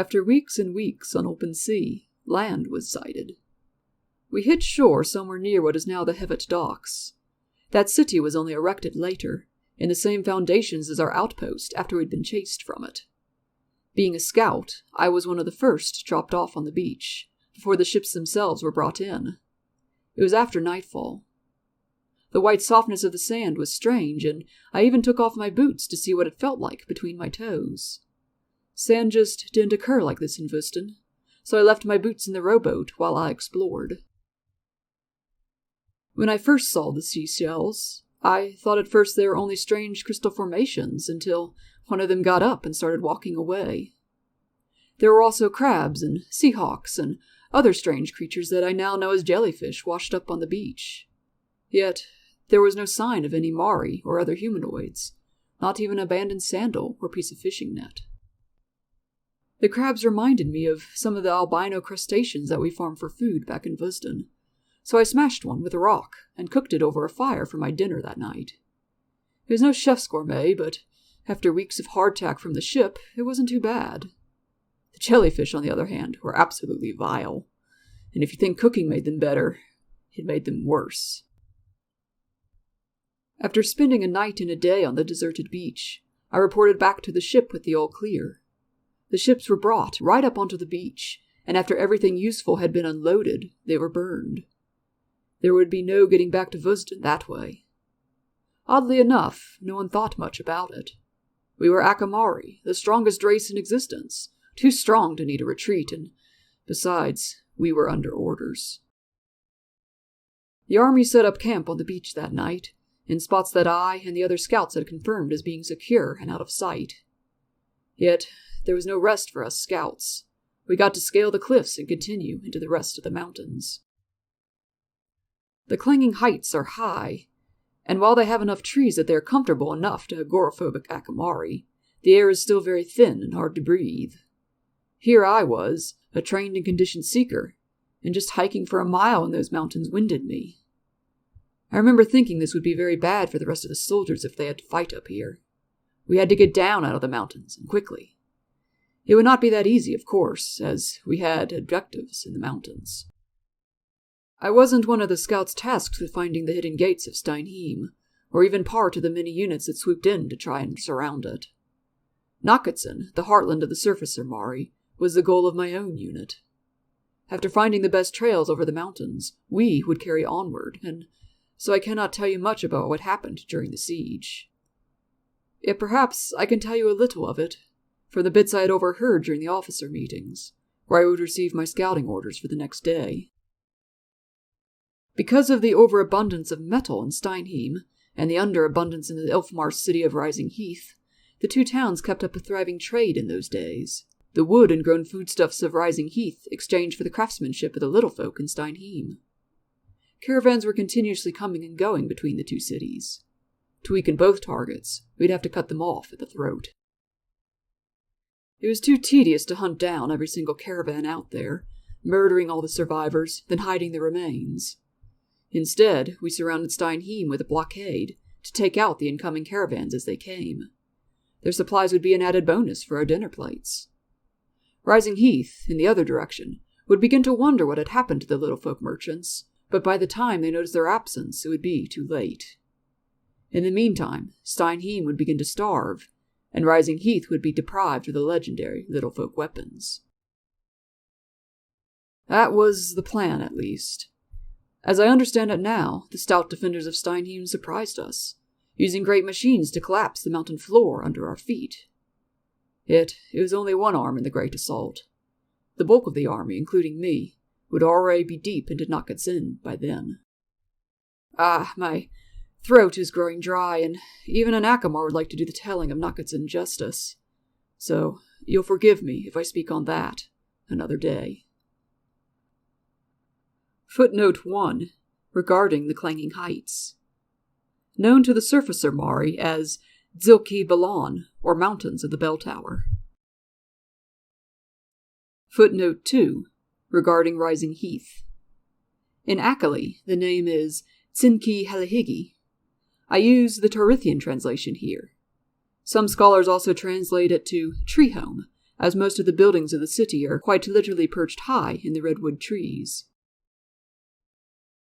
After weeks and weeks on open sea, land was sighted. We hit shore somewhere near what is now the Hevet docks. That city was only erected later, in the same foundations as our outpost after we'd been chased from it. Being a scout, I was one of the first dropped off on the beach, before the ships themselves were brought in. It was after nightfall. The white softness of the sand was strange, and I even took off my boots to see what it felt like between my toes. Sand just didn't occur like this in Vuston, so I left my boots in the rowboat while I explored. When I first saw the seashells, I thought at first they were only strange crystal formations until one of them got up and started walking away. There were also crabs and seahawks and other strange creatures that I now know as jellyfish washed up on the beach. Yet there was no sign of any Mari or other humanoids, not even an abandoned sandal or piece of fishing net. The crabs reminded me of some of the albino crustaceans that we farmed for food back in Vusden, so I smashed one with a rock and cooked it over a fire for my dinner that night. It was no chef's gourmet, but after weeks of hardtack from the ship, it wasn't too bad. The jellyfish, on the other hand, were absolutely vile, and if you think cooking made them better, it made them worse. After spending a night and a day on the deserted beach, I reported back to the ship with the all clear. The ships were brought right up onto the beach, and after everything useful had been unloaded, they were burned. There would be no getting back to Vusden that way. Oddly enough, no one thought much about it. We were Akamari, the strongest race in existence, too strong to need a retreat, and besides, we were under orders. The army set up camp on the beach that night, in spots that I and the other scouts had confirmed as being secure and out of sight. Yet, there was no rest for us scouts. We got to scale the cliffs and continue into the rest of the mountains. The clanging heights are high, and while they have enough trees that they are comfortable enough to agoraphobic Akamari, the air is still very thin and hard to breathe. Here I was, a trained and conditioned seeker, and just hiking for a mile in those mountains winded me. I remember thinking this would be very bad for the rest of the soldiers if they had to fight up here. We had to get down out of the mountains, and quickly. It would not be that easy, of course, as we had objectives in the mountains. I wasn't one of the scouts tasked with finding the hidden gates of Steinheim, or even part of the many units that swooped in to try and surround it. Nakatsun, the heartland of the Surfacer Mari, was the goal of my own unit. After finding the best trails over the mountains, we would carry onward, and so I cannot tell you much about what happened during the siege. Yet perhaps I can tell you a little of it, from the bits I had overheard during the officer meetings, where I would receive my scouting orders for the next day. Because of the overabundance of metal in Steinheim, and the underabundance in the Elfmar city of Rising Heath, the two towns kept up a thriving trade in those days. The wood and grown foodstuffs of Rising Heath exchanged for the craftsmanship of the little folk in Steinheim. Caravans were continuously coming and going between the two cities. To weaken both targets, we'd have to cut them off at the throat. It was too tedious to hunt down every single caravan out there, murdering all the survivors, then hiding the remains. Instead, we surrounded Steinheim with a blockade to take out the incoming caravans as they came. Their supplies would be an added bonus for our dinner plates. Rising Heath, in the other direction, would begin to wonder what had happened to the little folk merchants, but by the time they noticed their absence, it would be too late. In the meantime, Steinheim would begin to starve, and Rising Heath would be deprived of the legendary little folk weapons. That was the plan, at least. As I understand it now, the stout defenders of Steinheim surprised us, using great machines to collapse the mountain floor under our feet. Yet, it was only one arm in the great assault. The bulk of the army, including me, would already be deep into Nakatsun by then. My throat is growing dry, and even an Akamar would like to do the telling of Nakatsun justice. So, you'll forgive me if I speak on that another day. Footnote 1. Regarding the Clanging Heights. Known to the Surfacer Mari as Zilki Balon, or Mountains of the Bell Tower. Footnote 2. Regarding Rising Heath. In Akali, the name is Tsinki Halihigi. I use the Torithian translation here. Some scholars also translate it to Tree Home, as most of the buildings of the city are quite literally perched high in the redwood trees.